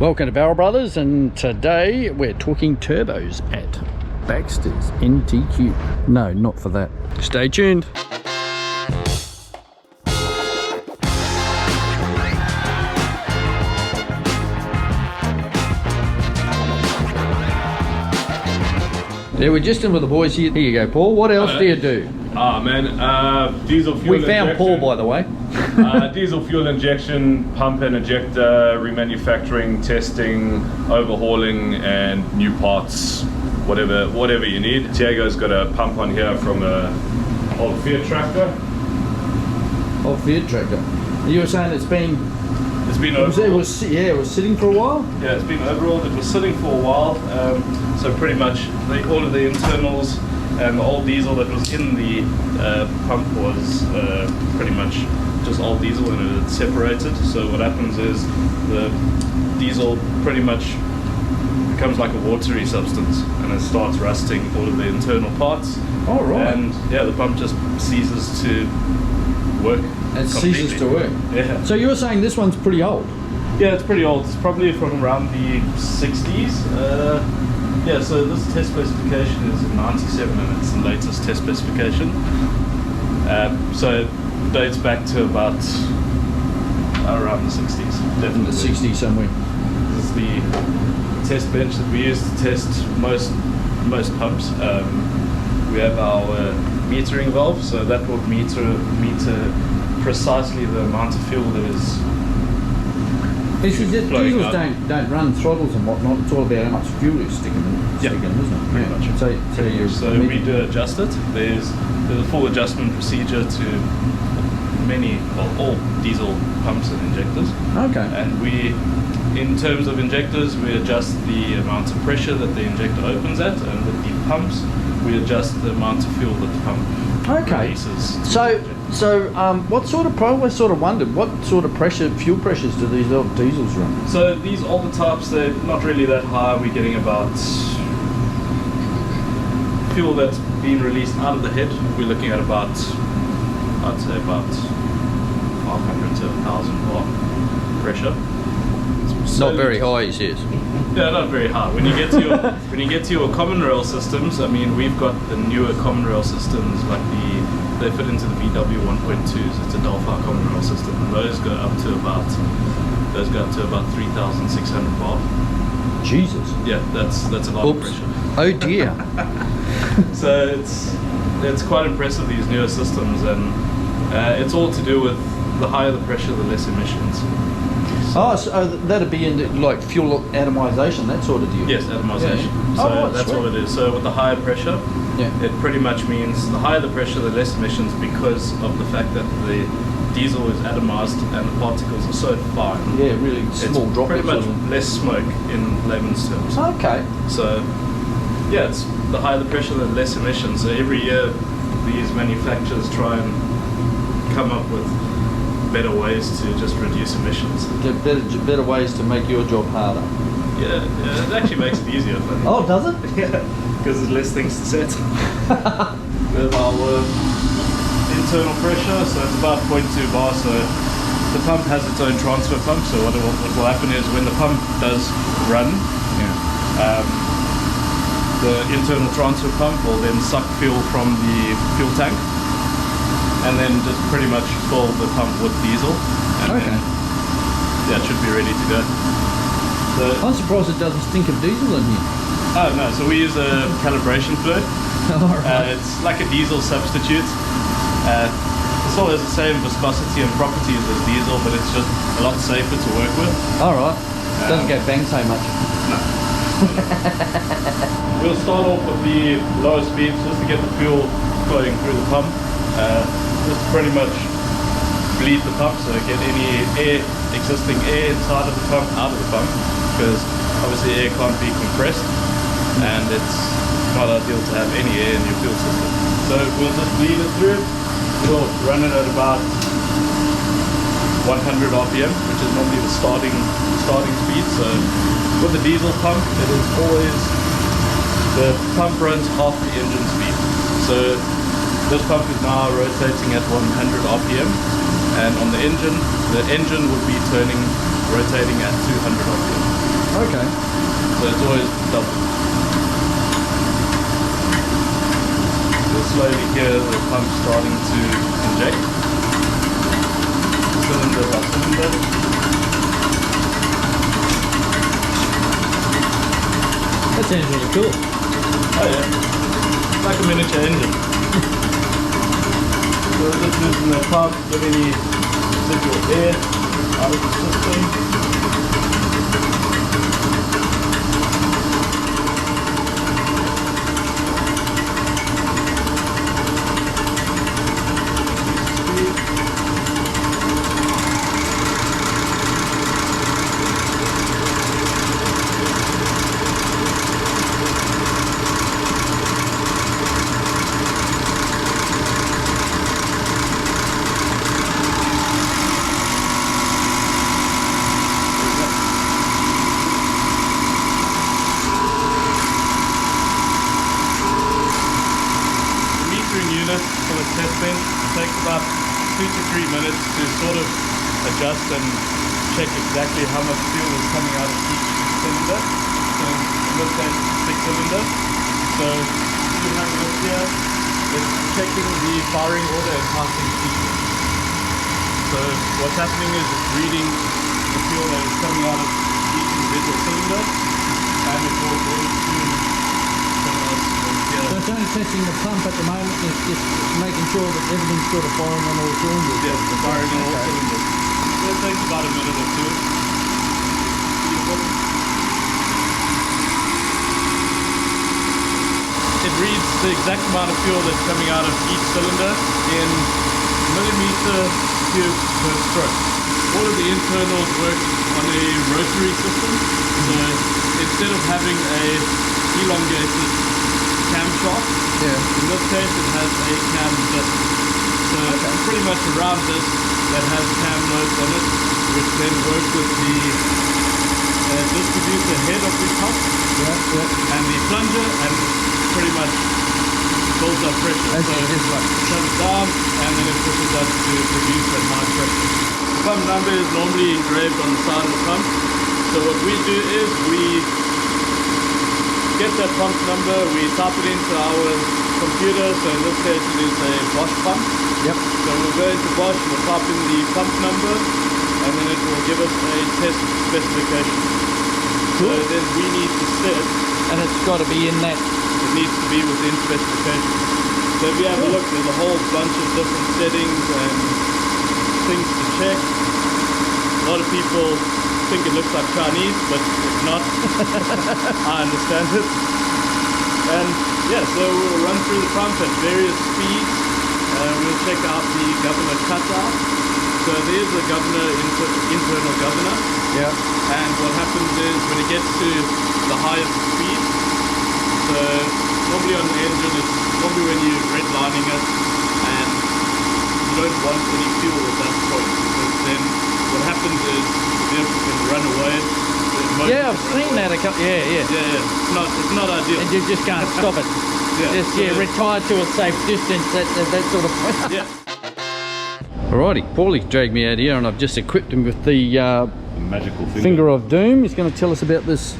Welcome to Barrel Brothers, and today we're talking turbos at Baxters MTQ. No, not for that. Stay tuned. Yeah, we're just in with the boys here. Here you go, Paul. What else do you do? Diesel fuel We found injection. Paul, by the way. Diesel fuel injection, pump and ejector, remanufacturing, testing, overhauling, and new parts, whatever you need. Tiago's got a pump on here from a old Fiat tractor. Oh, Fiat tractor. You were saying it's been overhauled. It was sitting for a while? Yeah, it's been overhauled. It was sitting for a while. So pretty much all of the internals and the old diesel that was in the pump was pretty much just old diesel, and it's separated. So what happens is the diesel pretty much becomes like a watery substance, and it starts rusting all of the internal parts. Oh, right. And yeah, the pump just ceases to work. It ceases to work. Yeah. So you were saying this one's pretty old? Yeah, it's pretty old. It's probably from around the 60s. Yeah, so this test specification is in 97, and it's the latest test specification. So it dates back to about around the 60s. Definitely. In the 60s somewhere. This is the test bench that we use to test most pumps. We have our metering valve, so that will meter precisely the amount of fuel that is Diesels don't run throttles and whatnot. It's all about how much fuel is sticking in, isn't it? Pretty much. So we do adjust it. There's a full adjustment procedure to all diesel pumps and injectors. Okay. And in terms of injectors, we adjust the amount of pressure that the injector opens at, and with the pumps, we adjust the amount of fuel that the pump releases. So what sort of I sort of wondered, what sort of fuel pressures do these old diesels run? So these older types, they're not really that high. We're getting about fuel that's being released out of the head. We're looking at about, I'd say about 500 to 1,000 bar pressure. So Not very high, he says. Yeah, not very high. When you get to your common rail systems, I mean, we've got the newer common rail systems, like they fit into the VW 1.2s. It's a Delphi common rail system, and those go up to about 3,600 bar. Jesus. Yeah, that's a lot of pressure. Oh dear. So it's quite impressive, these newer systems, and it's all to do with the higher the pressure, the less emissions. So that'd be in like fuel atomization, that sort of deal. Yes, atomization. Yeah. So that's sweet. all it is. So with the higher pressure, it pretty much means the higher the pressure, the less emissions, because of the fact that the diesel is atomized and the particles are so fine. Yeah, really small droplets. Pretty much less smoke in layman's terms. Okay. So yeah, it's the higher the pressure, the less emissions. So every year these manufacturers try and come up with better ways to just reduce emissions. Better ways to make your job harder. Yeah, it actually makes it easier. Oh, does it? Yeah, because there's less things to set. With our internal pressure, so it's about 0.2 bar. So the pump has its own transfer pump. So what will happen is when the pump does run, the internal transfer pump will then suck fuel from the fuel tank, and then just pretty much fill the pump with diesel, and then it should be ready to go. So, I'm surprised it doesn't stink of diesel in here. Oh no, so we use a calibration fluid. It's like a diesel substitute. It still has the same viscosity and properties as diesel, but it's just a lot safer to work with. Alright, doesn't go bang so much. No. We'll start off with the lower speeds just to get the fuel flowing through the pump. Just pretty much bleed the pump, so get any existing air inside of the pump out of the pump, because obviously air can't be compressed, and it's not ideal to have any air in your fuel system. So we'll just bleed it through. We'll run it at about 100 RPM, which is normally the starting speed. So with the diesel pump, it is always, the pump runs half the engine speed. So this pump is now rotating at 100 RPM, and on the engine would be rotating at 200 RPM. So it's always double. You'll slowly hear the pump starting to inject. Cylinder by cylinder. That sounds really cool. Oh yeah. It's like a miniature engine. So just loosen the pump, get any residual air out of the system. For the testing, it takes about 2 to 3 minutes to sort of adjust and check exactly how much fuel is coming out of each cylinder. So in this case, 6 cylinders. So you have a look here, it's checking the firing order and casting sequence. So what's happening is it's reading the fuel that is coming out of each individual cylinder, and it will go to So it's only testing the pump at the moment, it's just making sure that everything's sort of firing on all cylinders. Yes, the firing on all cylinders. So it takes about a minute or two. It reads the exact amount of fuel that's coming out of each cylinder in millimeter cube per stroke. All of the internals work on a rotary system, so instead of having a elongated camshaft, in this case it has a cam disc. So pretty much around this that has cam nodes on it, which then work with the distributor head of the pump and the plunger, and pretty much builds up pressure. So it shuts down and then it pushes up to produce at high pressure. The pump number is normally engraved on the side of the pump. So what we do is we get that pump number, we type it into our computer, so in this case it is a Bosch pump. So we'll go into Bosch, we'll type in the pump number, and then it will give us a test specification. So then we need to set, and it's got to be in that. It needs to be within specification. So if you have a look, there's a whole bunch of different settings and things to check. A lot of people think it looks like Chinese, but it's not. I understand it. And yeah, so we'll run through the pump at various speeds. We'll check out the governor cutout. So there's the governor, internal governor. And what happens is when it gets to the highest speed, so normally on the engine, it's normally when you're redlining it and you don't want any fuel at that point, because then what happens is the vehicle can run away. I've seen that a couple. It's not ideal. And you just can't stop it. Retire to a safe distance, that sort of point. Alrighty, Paulie's dragged me out here and I've just equipped him with the magical finger of doom. He's going to tell us about this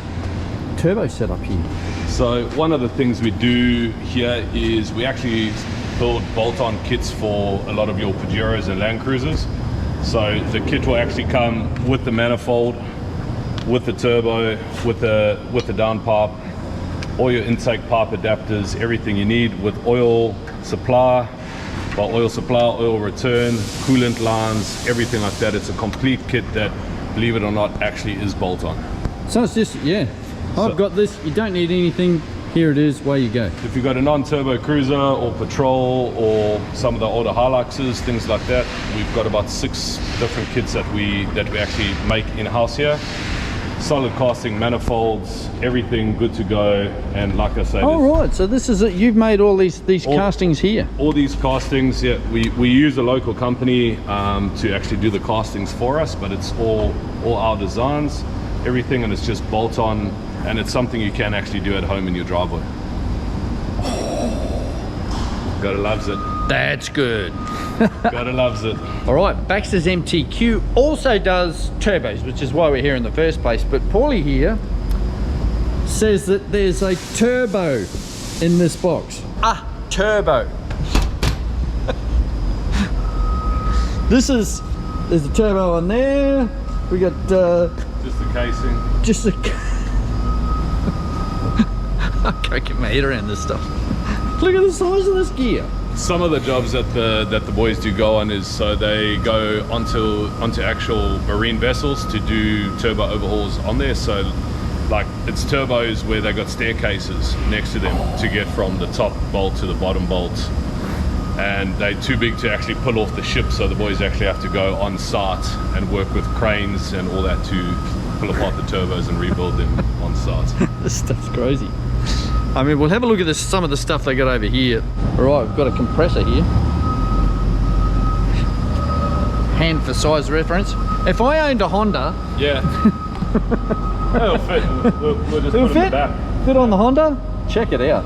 turbo setup here. So one of the things we do here is we actually build bolt-on kits for a lot of your Pajeros and Land Cruisers. So the kit will actually come with the manifold, with the turbo, with the downpipe, all your intake pipe adapters, everything you need, with oil supply, oil return, coolant lines, everything like that. It's a complete kit that, believe it or not, actually is bolt-on. So it's just, I've got this, you don't need anything, here it is, away you go. If you've got a non-turbo cruiser or patrol or some of the older Hiluxes, things like that, we've got about 6 different kits that we actually make in-house here. Solid casting manifolds, everything good to go, and like I say, right, so this is it. You've made all these castings here. All these castings, we use a local company to actually do the castings for us, but it's all our designs, everything, and it's just bolt on, and it's something you can actually do at home in your driveway. Gotta loves it. That's good. Gotta loves it. All right, Baxters MTQ also does turbos, which is why we're here in the first place. But Paulie here says that there's a turbo in this box. Ah, turbo. There's a turbo on there. We got just the casing. Just a. I can't get my head around this stuff. Look at the size of this gear. Some of the jobs that the boys do go on is so they go onto actual marine vessels to do turbo overhauls on there. So like it's turbos where they got staircases next to them to get from the top bolt to the bottom bolt, and they're too big to actually pull off the ship, so the boys actually have to go on site and work with cranes and all that to pull apart the turbos and rebuild them on site. This stuff's crazy. I mean, we'll have a look at this, some of the stuff they got over here. All right, we've got a compressor here. Hand for size reference. If I owned a Honda... Yeah. It'll fit. We'll just It'll put them in fit? the back. Fit on the Honda? Check it out.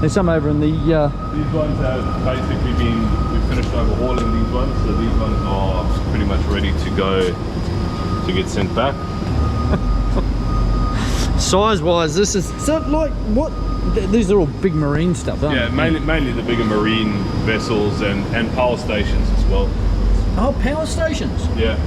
There's some over in the... These ones have basically we finished overhauling these ones, so these ones are pretty much ready to go to get sent back. Size-wise, this is... So like, what... These are all big marine stuff, aren't Yeah, they? mainly the bigger marine vessels and power stations as well. Oh, power stations. Yeah.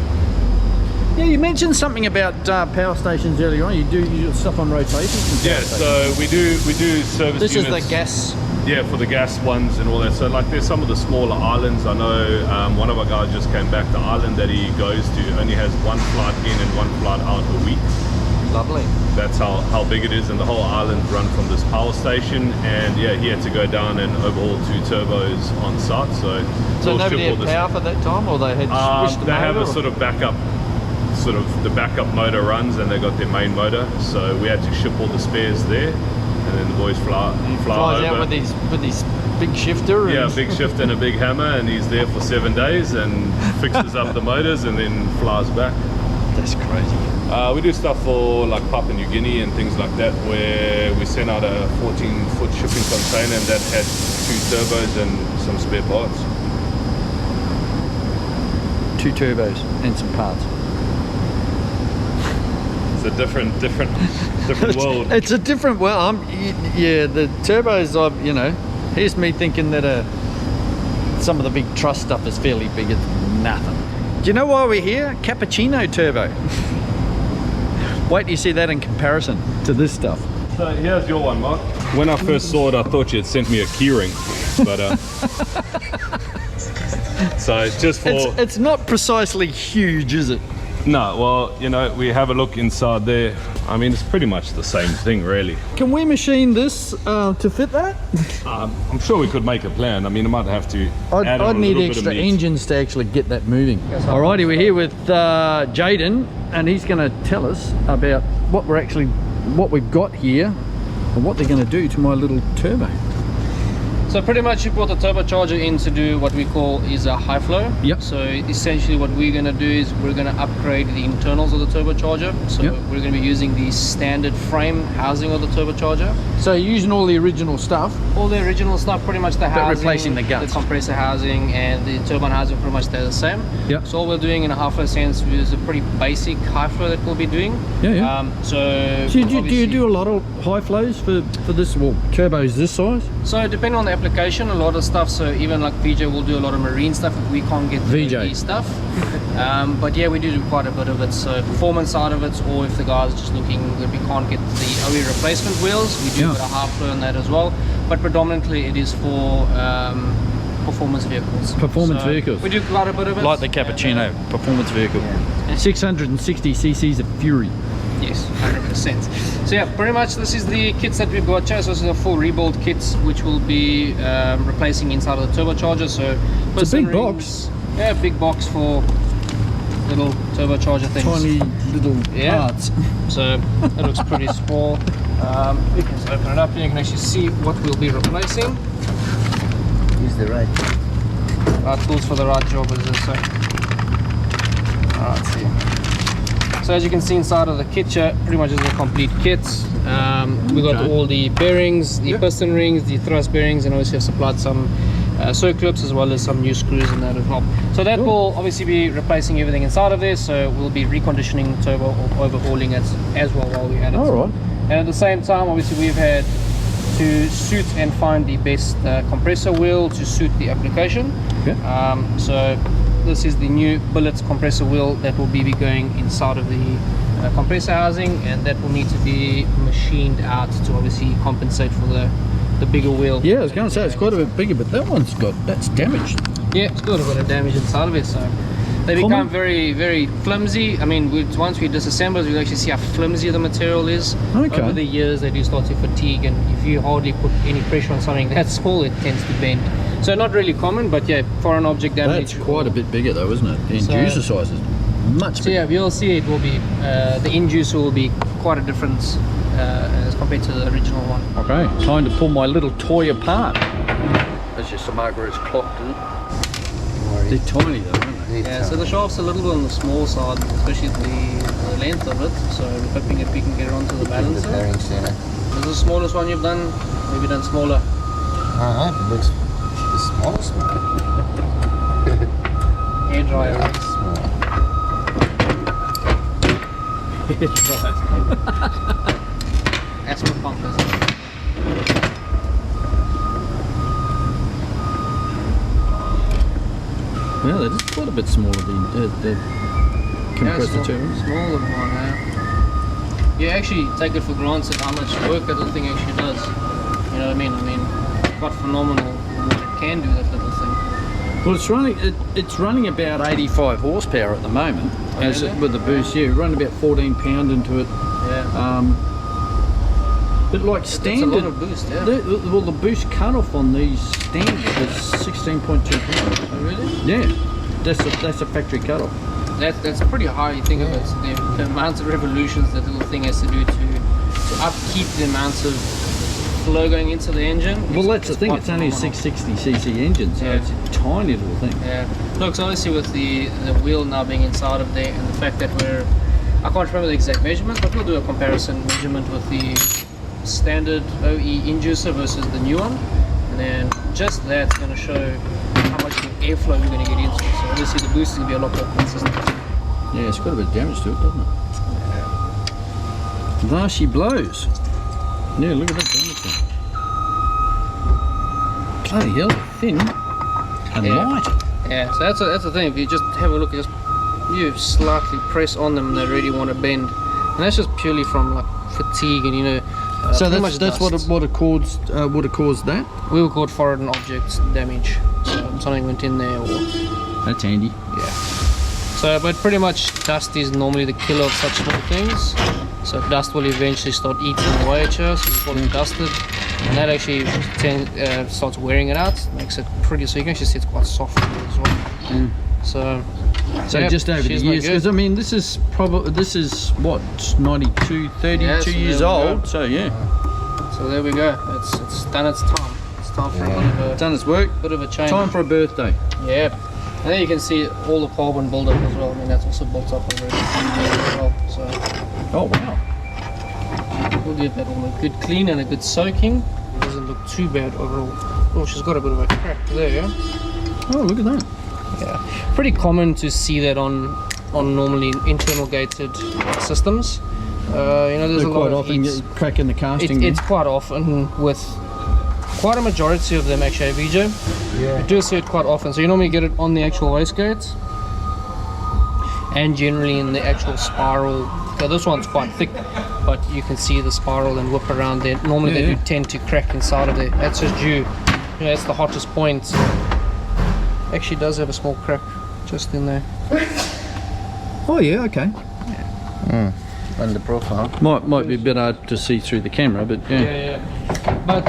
Yeah, you mentioned something about power stations earlier on. You do stuff on rotations. Yeah, so we do service This units. is the gas. Yeah, for the gas ones and all that. So like there's some of the smaller islands. I know one of our guys just came back to Ireland that he goes to, only has one flight in and one flight out a week. Lovely. That's how big it is, and the whole island run from this power station. And yeah, he had to go down and overhaul 2 turbos on site. So So nobody had power for that time, or they had switched the they have motor, a sort of backup, the backup motor runs, and they got their main motor. So we had to ship all the spares there, and then the boys fly flies over. out with his big shifter. Yeah, and big shift and a big hammer, and he's there for 7 days and fixes up the motors and then flies back. That's crazy. We do stuff for like Papua New Guinea and things like that, where we sent out a 14-foot shipping container and that had 2 turbos and some spare parts. 2 turbos and some parts. It's a different world. It's a different world. Yeah, the turbos, you know, here's me thinking that some of the big truss stuff is fairly big. It's nothing. Do you know why we're here? Cappuccino Turbo. Wait till you see that in comparison to this stuff. So here's your one, Mark. When I first saw it, I thought you had sent me a keyring, but so it's just for... It's not precisely huge, is it? No, well, you know, we have a look inside there. I mean, it's pretty much the same thing, really. Can we machine this to fit that? I'm sure we could make a plan. I mean, I might have to add on I'd a need little bit extra of meat. engines to actually get that moving. Alrighty, we're here with Jaden, and he's going to tell us about what we've got here and what they're going to do to my little turbo. So pretty much you put the turbocharger in to do what we call is a high flow. Yep. So essentially what we're going to do is we're going to upgrade the internals of the turbocharger. So yep. we're going to be using the standard frame housing of the turbocharger. So you're using all the original stuff? All the original stuff, pretty much the housing, replacing the guts. the compressor housing and the turbine housing pretty much they're the same. Yep. So all we're doing in a high flow sense is a pretty basic high flow that we'll be doing. Yeah, yeah. So do you do a lot of high flows for this, well, turbos this size? So depending on the application, a lot of stuff, so even like VJ will do a lot of marine stuff if we can't get the VJ stuff. But yeah, we do quite a bit of it, so performance side of it, or if the guy's just looking that we can't get the OE replacement wheels, we do a bit of high flow on that as well. But predominantly it is for performance vehicles. Performance vehicles. We do quite a bit of it. Like the Cappuccino performance vehicle. 660 cc's of fury. Yes, 100%. So yeah, pretty much this is the kits that we've got. So this is a full rebuild kits which will be replacing inside of the turbocharger. So it's a big box. Yeah, big box for little turbocharger things. Tiny little parts. So it looks pretty small. You can just open it up and you can actually see what we'll be replacing. Use the right. Right tools for the right job, as they say. Alright, see. So as you can see inside of the kit here, pretty much is a complete kit. We got all the bearings, the piston rings, the thrust bearings, and obviously have supplied some circlips as well as some new screws in that as well. So that will obviously be replacing everything inside of there. So we'll be reconditioning the turbo or overhauling it as well while we add it. All right. And at the same time, obviously, we've had to suit and find the best compressor wheel to suit the application. Okay. So this is the new billet compressor wheel that will be going inside of the compressor housing, and that will need to be machined out to obviously compensate for the bigger wheel. Yeah, I was going to say it's quite a bit bigger, but that's damaged. Yeah, it's got a bit of damage inside of it, so they become very, very flimsy. I mean, once we disassemble it, we actually see how flimsy the material is. Okay. Over the years, they do start to fatigue, and if you hardly put any pressure on something that small, it tends to bend. So not really common, but yeah, foreign object damage. That's quite a bit bigger though, isn't it? The inducer size is much So bigger. yeah, you'll see it will be, the inducer will be quite a difference as compared to the original one. Okay, time to pull my little toy apart. That's just a marker it's clocked in. They're tiny though, aren't they? Yeah, so the shaft's a little bit on the small side, especially the length of it. So we're hoping if we can get it onto the balancer. The bearing center. This is the smallest one you've done, maybe done smaller. It looks the smallest one. Air dryer. Very small. Asthma pump, isn't it? Yeah, that is quite a bit smaller than the compressor turbines. Smaller one, yeah. You actually take it for granted how much work that little thing actually does. You know what I mean? I mean, quite phenomenal what it can do, that little thing. Well, it's running about 85 horsepower at the moment. As Really? with the boost, yeah, running about 14 pound into it. Yeah. But like That's a standard, lot of boost, yeah. well, the boost cutoff on these standard is 16.2 pounds. Oh, really? Yeah, that's a factory cutoff. That's pretty high. You think of it, the amount of revolutions that little thing has to do to upkeep the amount of flow going into the engine. Well, that's the thing. quite It's only a phenomenal. 660cc engine, so Yeah. it's a tiny little thing. Yeah. Look, so obviously with the wheel now being inside of there, and the fact that I can't remember the exact measurements, but we'll do a comparison measurement with the standard OE inducer versus the new one, and then just that's going to show how much airflow we're going to get into it. So obviously the boost is going to be a lot more consistent. Yeah, it's got a bit of damage to it, doesn't it? There she blows. Yeah, look at that damage there. Bloody hell, thin and Yeah. light. Yeah, so that's the thing. If you just have a look, you slightly press on them, and they really want to bend, and that's just purely from like fatigue and So pretty that's much what dust. would have caused that. We will call it foreign object damage. So something went in there, or That's handy. yeah. So, but pretty much dust is normally the killer of such small things. So dust will eventually start eating away at you. So you call it dusted, and that actually starts wearing it out. Makes it pretty. So you can actually see it's quite soft as well. So yep, just over the she's no years, good. because I mean, this is what 92, 32 Yeah, so years there we go. old. So yeah, So there we go. It's done its time. It's time for a done its work. bit of a change. Time for a birthday. Yeah. And then you can see all the carbon buildup as well. I mean, that's also built up over it as well. So Oh wow. we'll give that all a good clean and a good soaking. It doesn't look too bad overall. Oh, she's got a bit of a crack there, yeah? Oh, look at that. Yeah. Pretty common to see that on normally internal gated systems. You know, there's They're a lot quite of often heat. cracking the casting. It's quite often with quite a majority of them actually, VJ. Yeah. You do see it quite often. So you normally get it on the actual wastegate and generally in the actual spiral. So this one's quite thick, but you can see the spiral and whip around there. Normally they do tend to crack inside of there. That's just due. That's the hottest point. Actually does have a small crack just in there. Oh yeah, okay. On the profile. Might be a bit hard to see through the camera, but yeah. Yeah. But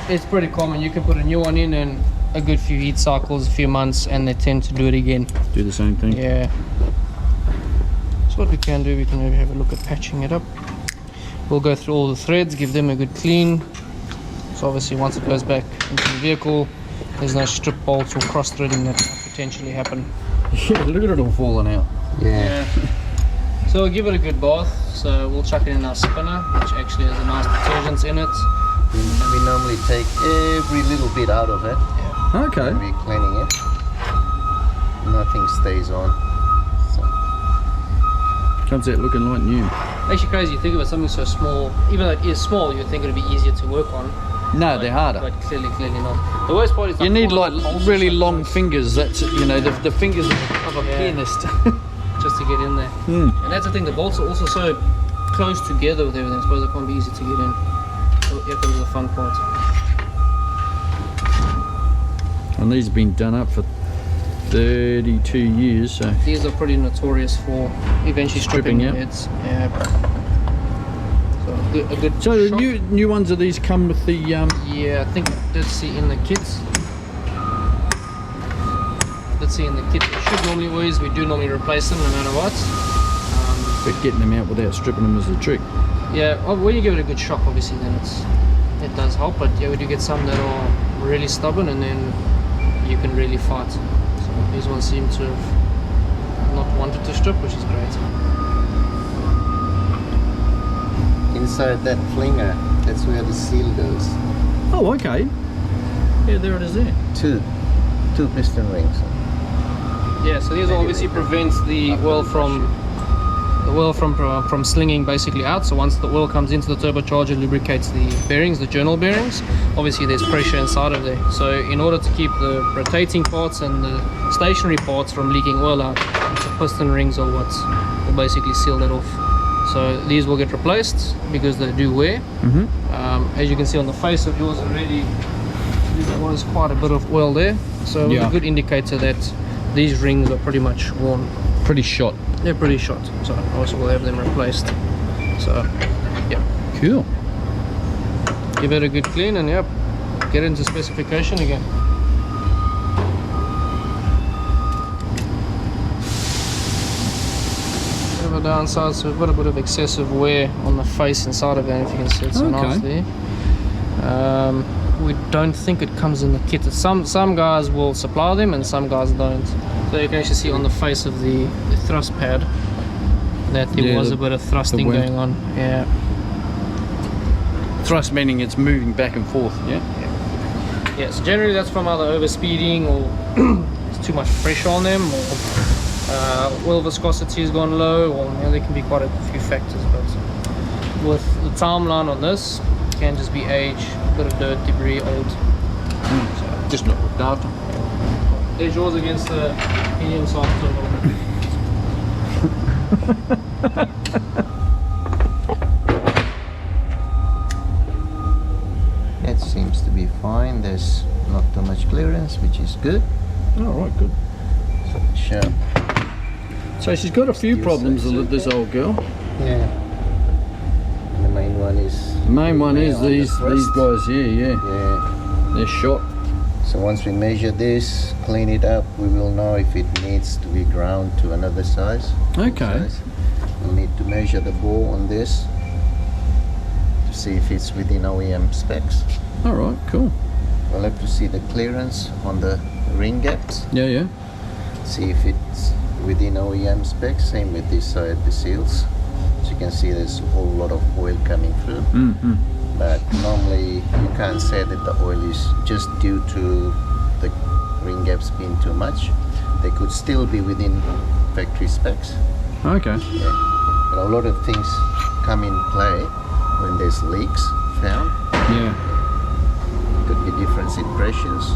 it's pretty common. You can put a new one in and a good few heat cycles, a few months, and they tend to do it again. Do the same thing. Yeah. So what we can do, we can maybe have a look at patching it up. We'll go through all the threads, give them a good clean. So obviously once it goes back into the vehicle, there's no strip bolts or cross threading that might potentially happen. Yeah, look at it all falling out. Yeah. So we'll give it a good bath. So we'll chuck it in our spinner, which actually has a nice detergent in it. And we normally take every little bit out of it. Okay. When we're cleaning it. Nothing stays on. So. Comes out looking like new. Actually crazy, you think about something so small, even though it is small, you'd think it'd be easier to work on. No, they're harder. But clearly not. The worst part is You need like really long fingers. That's, you know, the fingers of a pianist. just to get in there. And that's the thing, the bolts are also so close together with everything. I suppose it can't be easy to get in. So here comes the fun part. And these have been done up for 32 years, so These are pretty notorious for eventually stripping yeah. heads. Yeah. So a good so the shock. new ones of these come with the Yeah, I think let's see in the kits. Let's see in the kit. It should normally always, we do normally replace them no matter what. but getting them out without stripping them is the trick. Yeah, when you give it a good shock, obviously, then it does help. But yeah, we do get some that are really stubborn, and then you can really fight. So these ones seem to have not wanted to strip, which is great. Inside that flinger, that's where the seal goes. Oh, okay. Yeah, there it is there. Two piston rings. Yeah, so these obviously prevents the oil from slinging basically out. So once the oil comes into the turbocharger, lubricates the bearings, the journal bearings. Obviously there's pressure inside of there. So in order to keep the rotating parts and the stationary parts from leaking oil out, the piston rings are what will basically seal that off. So these will get replaced because they do wear. As you can see on the face of yours already, there was quite a bit of oil there. So it's a good indicator that these rings are pretty much worn. Pretty shot. They're pretty shot, so also we'll have them replaced. So yeah, Cool. give it a good clean and get into specification again. Bit of a downside, so we've got a bit of excessive wear on the face inside of that, if you can see it so nicely. We don't think it comes in the kit. Some guys will supply them and some guys don't. So you can actually see on the face of the thrust pad that there was a bit of thrusting going on. Yeah. Thrust meaning it's moving back and forth, yeah? Yeah, so generally that's from either overspeeding or there's too much pressure on them, or oil viscosity has gone low, or there can be quite a few factors. But with the timeline on this, it can just be age, a bit of dirt, debris, old. So Just not looked after. there's yours against the medium soft turbo. It seems to be fine. There's not too much clearance, which is good. Alright, good. Sure. So she's got a few problems, this old girl. Yeah. The main one is. The main one is on the these thrust. guys here, Yeah. They're shot. So once we measure this, clean it up, we will know if it needs to be ground to another size. Okay. We'll need to measure the bore on this to see if it's within OEM specs. Alright, cool. We'll have to see the clearance on the ring gaps, Yeah. see if it's within OEM specs. Same with this side, the seals. As you can see, there's a whole lot of oil coming through. But normally you can't say that the oil is just due to the ring gaps being too much. They could still be within factory specs. Okay. Yeah. But a lot of things come in play when there's leaks found. Yeah. Could be difference in pressures,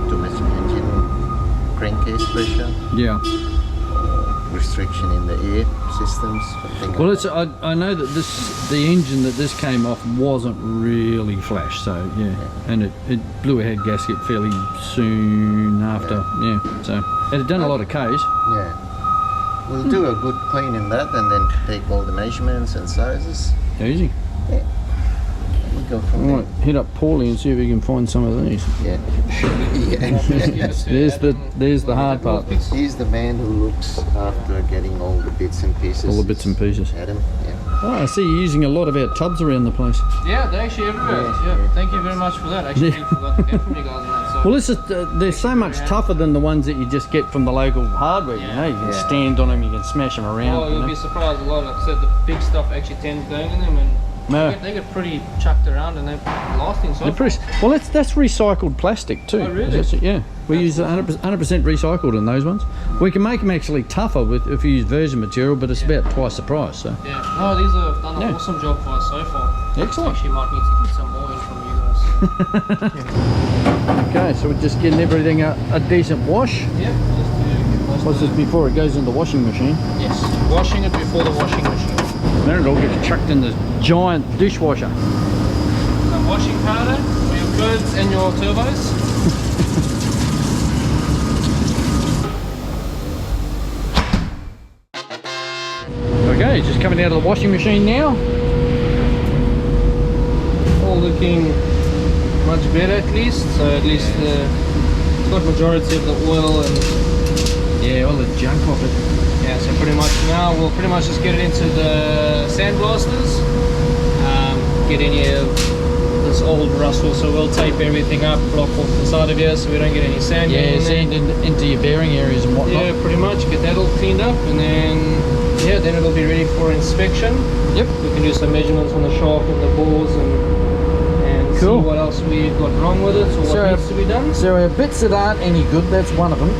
too much engine crankcase pressure, Yeah. restriction in the air systems, something Well, like it's I know that the engine that this came off wasn't really flash, so yeah, and it blew a head gasket fairly soon after, so it had done a lot of Ks. Yeah. We'll do a good clean in that and then take all the measurements and sizes. Easy. Yeah. We'll go from Right, hit up Paulie and see if we can find some of these. there. Yeah. There's the hard part. He's the man who looks after getting all the bits and pieces. All the bits and pieces. Adam, yeah. Oh, I see you're using a lot of our tubs around the place. Yeah, they're actually everywhere. Yeah. Thank you very much for that. Actually, forgot to get from you guys on that. So. Well, this is they're so much tougher than the ones that you just get from the local hardware. You know, you can stand on them, you can smash them around. Oh, you'll be surprised. A lot, like I said, the big stuff actually tends going in them, and No. They get pretty chucked around and they're lasting so They're far. pretty, well, that's recycled plastic too. Oh, really? That's it, yeah, we use 100% recycled in those ones. We can make them actually tougher if you use virgin material, but it's about twice the price. So Yeah. No, these have done an Yeah. awesome job for us so far. Excellent. Actually, might need to get some more in from you guys. okay, so we're just getting everything a decent wash. Yep. Just to get most What's of this before it goes in the washing machine? Yes. Washing it before the washing machine. Then it all gets chucked in this giant dishwasher. Some washing powder for your clothes and your turbos. Okay, just coming out of the washing machine now. All looking much better at least. So at least it's got majority of the oil and Yeah, all the junk off it. yeah. So pretty much now we'll pretty much just get it into the sandblasters. Get any of this old rustle. So we'll tape everything up, block off the side of here so we don't get any sand. Yeah, in there. sand into your bearing areas and whatnot. Yeah, pretty much. Get that all cleaned up and then yeah, then it'll be ready for inspection. Yep. We can do some measurements on the shaft and the balls and Cool. see what else we've got wrong with it or what So- needs to be done. So So bits that aren't any good, that's one of them.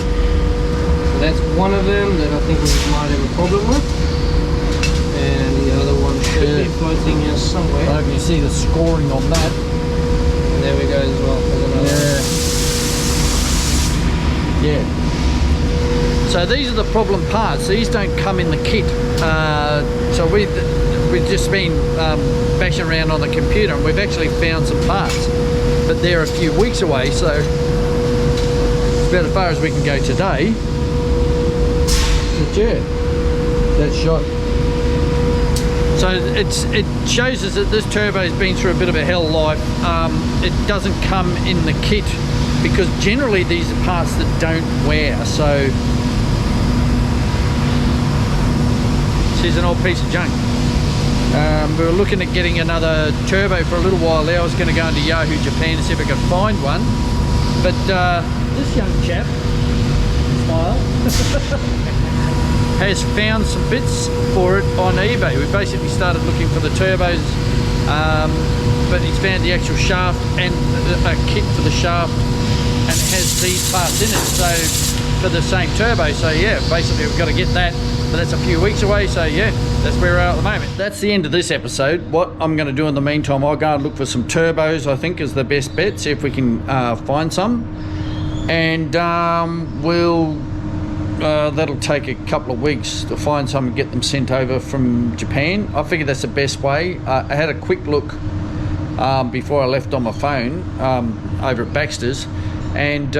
that's one of them that I think we might have a problem with. And the other one should be Yeah. floating here somewhere. I hope you see the scoring on that. And there we go as well. There's another one. Yeah. So these are the problem parts. These don't come in the kit. So we've just been bashing around on the computer and we've actually found some parts, but they're a few weeks away. So it's about as far as we can go today. But yeah, that's shot. So it shows us that this turbo's been through a bit of a hell life. It doesn't come in the kit because generally these are parts that don't wear. So she's an old piece of junk. We were looking at getting another turbo for a little while there. I was going to go into Yahoo Japan to see if I could find one. But this young chap, smile, has found some bits for it on eBay. We basically started looking for the turbos, but he's found the actual shaft and a kit for the shaft, and it has these parts in it, so for the same turbo. So yeah, basically we've got to get that, but that's a few weeks away. So yeah, that's where we're at the moment. That's the end of this episode. What I'm going to do in the meantime, I'll go and look for some turbos. I think is the best bet. See if we can find some, and that'll take a couple of weeks to find some and get them sent over from Japan. I figure that's the best way. I had a quick look before I left on my phone over at Baxters, and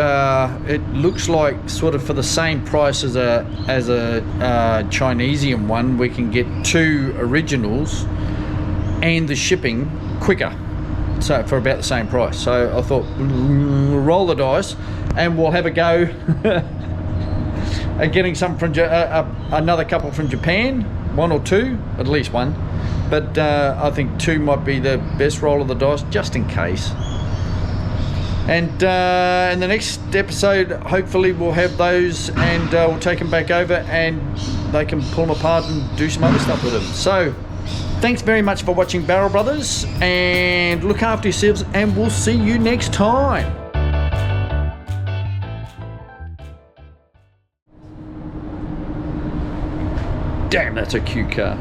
it looks like sort of for the same price as a Chinesian one, we can get 2 originals and the shipping quicker, so for about the same price. So I thought we'll roll the dice and we'll have a go getting some from another couple from Japan, 1 or 2, at least 1, but I think 2 might be the best roll of the dice just in case. And in the next episode hopefully we'll have those and we'll take them back over and they can pull them apart and do some other stuff with them. So thanks very much for watching Barrel Brothers, and look after yourselves, and we'll see you next time. Damn, that's a cute car.